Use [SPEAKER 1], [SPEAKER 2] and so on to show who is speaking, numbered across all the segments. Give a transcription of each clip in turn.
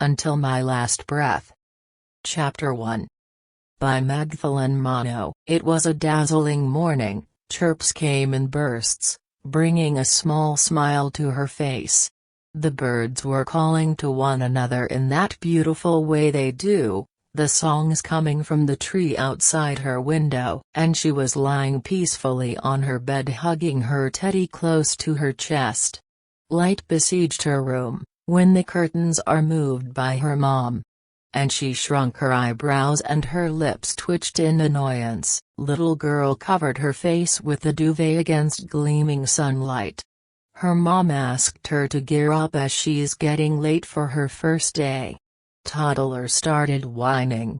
[SPEAKER 1] Until My Last Breath. Chapter 1. By Magthaline Mano. It was a dazzling morning. Chirps came in bursts, bringing a small smile to her face. The birds were calling to one another in that beautiful way they do, the songs coming from the tree outside her window, and she was lying peacefully on her bed hugging her teddy close to her chest. Light besieged her room, when the curtains are moved by her mom. And she shrunk her eyebrows and her lips twitched in annoyance. Little girl covered her face with the duvet against gleaming sunlight. Her mom asked her to gear up as she's getting late for her first day. Toddler started whining.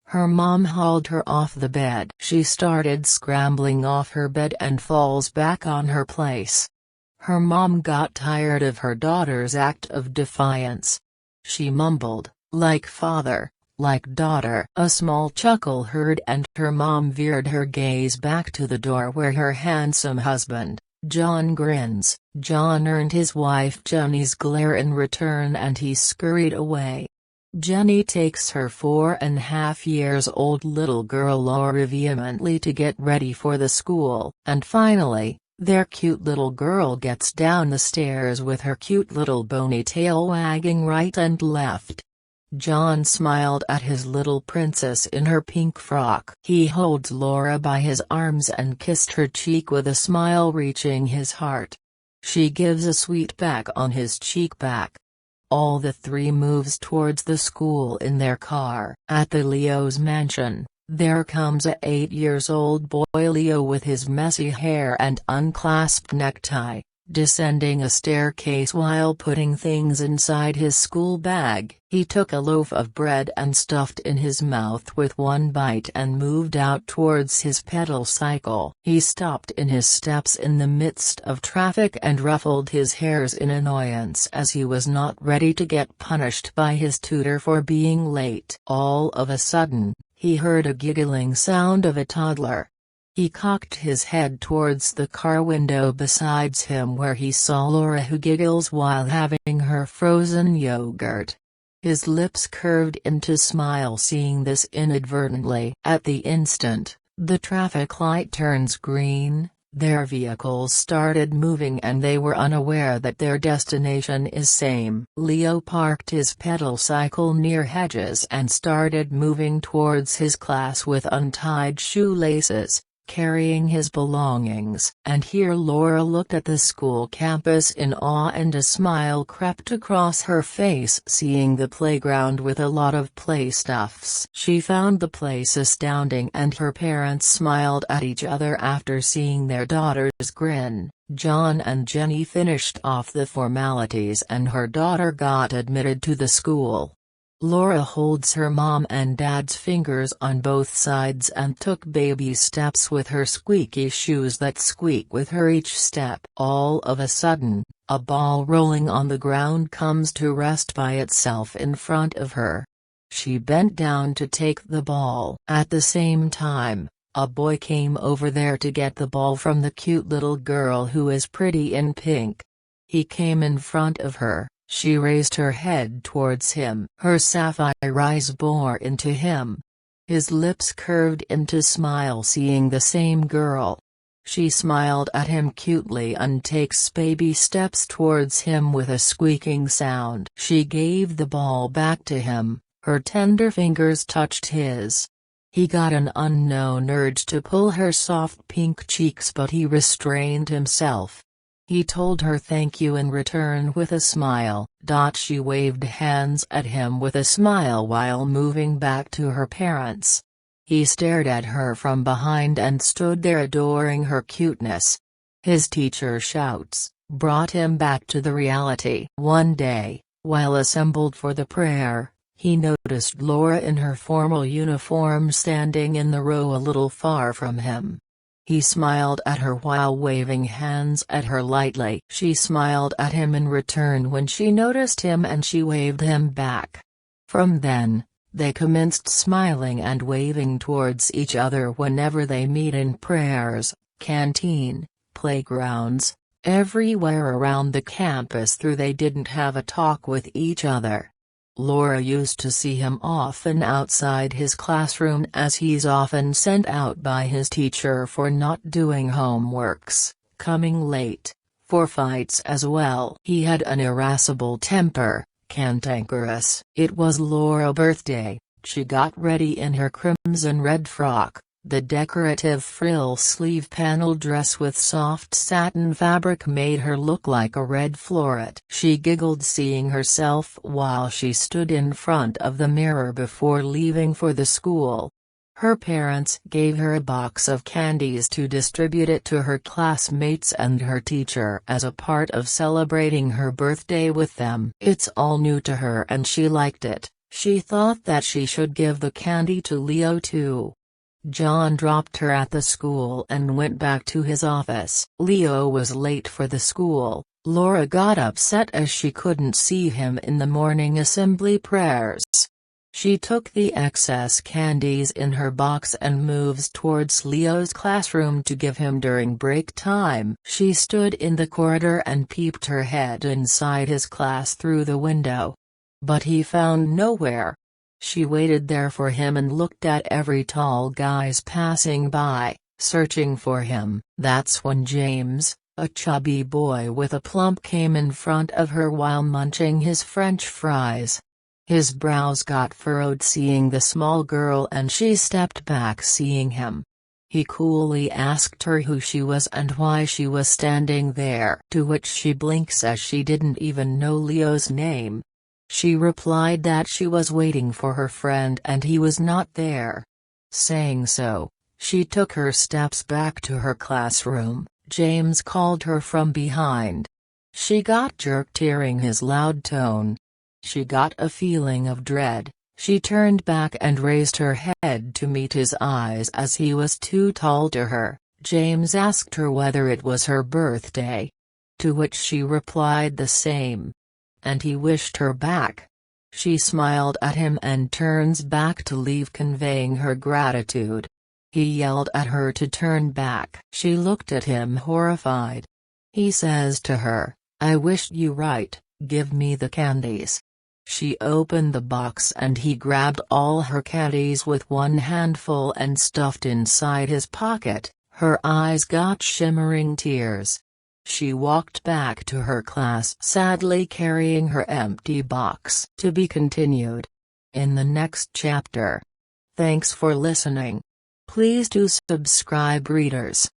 [SPEAKER 1] Her mom hauled her off the bed. She started scrambling off her bed and falls back on her place. Her mom got tired of her daughter's act of defiance. She mumbled, "Like father, like daughter." A small chuckle heard and her mom veered her gaze back to the door where her handsome husband, John, grins. John earned his wife Jenny's glare in return and he scurried away. Jenny takes her 4.5-year-old little girl Laura vehemently to get ready for the school, and finally, their cute little girl gets down the stairs with her cute little bony tail wagging right and left. John smiled at his little princess in her pink frock. He holds Laura by his arms and kissed her cheek with a smile reaching his heart. She gives a sweet peck on his cheek back. All the three moves towards the school in their car. At the Leo's mansion, there comes a 8-year-old boy Leo with his messy hair and unclasped necktie, descending a staircase while putting things inside his school bag. He took a loaf of bread and stuffed in his mouth with one bite and moved out towards his pedal cycle. He stopped in his steps in the midst of traffic and ruffled his hairs in annoyance as he was not ready to get punished by his tutor for being late. All of a sudden, he heard a giggling sound of a toddler. He cocked his head towards the car window beside him where he saw Laura who giggles while having her frozen yogurt. His lips curved into smile seeing this inadvertently. At the instant, the traffic light turns green, their vehicles started moving and they were unaware that their destination is same. Leo parked his pedal cycle near hedges and started moving towards his class with untied shoelaces, carrying his belongings. And here Laura looked at the school campus in awe and a smile crept across her face seeing the playground with a lot of play stuffs. She found the place astounding and her parents smiled at each other after seeing their daughter's grin. John and Jenny finished off the formalities and her daughter got admitted to the school. Laura holds her mom and dad's fingers on both sides and took baby steps with her squeaky shoes that squeak with her each step. All of a sudden, a ball rolling on the ground comes to rest by itself in front of her. She bent down to take the ball. At the same time, a boy came over there to get the ball from the cute little girl who is pretty in pink. He came in front of her. She raised her head towards him. Her sapphire eyes bore into him. His lips curved into smile seeing the same girl. She smiled at him cutely and takes baby steps towards him with a squeaking sound. She gave the ball back to him, her tender fingers touched his. He got an unknown urge to pull her soft pink cheeks but he restrained himself. He told her thank you in return with a smile. She waved hands at him with a smile while moving back to her parents. He stared at her from behind and stood there adoring her cuteness. His teacher shouts brought him back to the reality. One day, while assembled for the prayer, he noticed Laura in her formal uniform standing in the row a little far from him. He smiled at her while waving hands at her lightly. She smiled at him in return when she noticed him and she waved him back. From then, they commenced smiling and waving towards each other whenever they meet in prayers, canteen, playgrounds, everywhere around the campus. They didn't have a talk with each other. Laura used to see him often outside his classroom as he's often sent out by his teacher for not doing homeworks, coming late, for fights as well. He had an irascible temper, cantankerous. It was Laura's birthday. She got ready in her crimson red frock, the decorative frill-sleeve panel dress with soft satin fabric made her look like a red floret. She giggled seeing herself while she stood in front of the mirror before leaving for the school. Her parents gave her a box of candies to distribute it to her classmates and her teacher as a part of celebrating her birthday with them. It's all new to her and she liked it. She thought that she should give the candy to Leo too. John dropped her at the school and went back to his office. Leo was late for the school. Laura got upset as she couldn't see him in the morning assembly prayers. She took the excess candies in her box and moves towards Leo's classroom to give him during break time. She stood in the corridor and peeped her head inside his class through the window. But he found nowhere. She waited there for him and looked at every tall guys passing by, searching for him. That's when James, a chubby boy with a plump, came in front of her while munching his French fries. His brows got furrowed seeing the small girl and she stepped back seeing him. He coolly asked her who she was and why she was standing there, to which she blinks as she didn't even know Leo's name. She replied that she was waiting for her friend and he was not there. Saying so, she took her steps back to her classroom. James called her from behind. She got jerked hearing his loud tone. She got a feeling of dread. She turned back and raised her head to meet his eyes as he was too tall to her. James asked her whether it was her birthday. To which she replied the same. And he wished her back. She smiled at him and turns back to leave, conveying her gratitude. He yelled at her to turn back. She looked at him horrified. He says to her, "I wished you right, give me the candies." She opened the box and he grabbed all her candies with one handful and stuffed inside his pocket. Her eyes got shimmering tears. She walked back to her class sadly carrying her empty box. To be continued in the next chapter. Thanks for listening. Please do subscribe readers.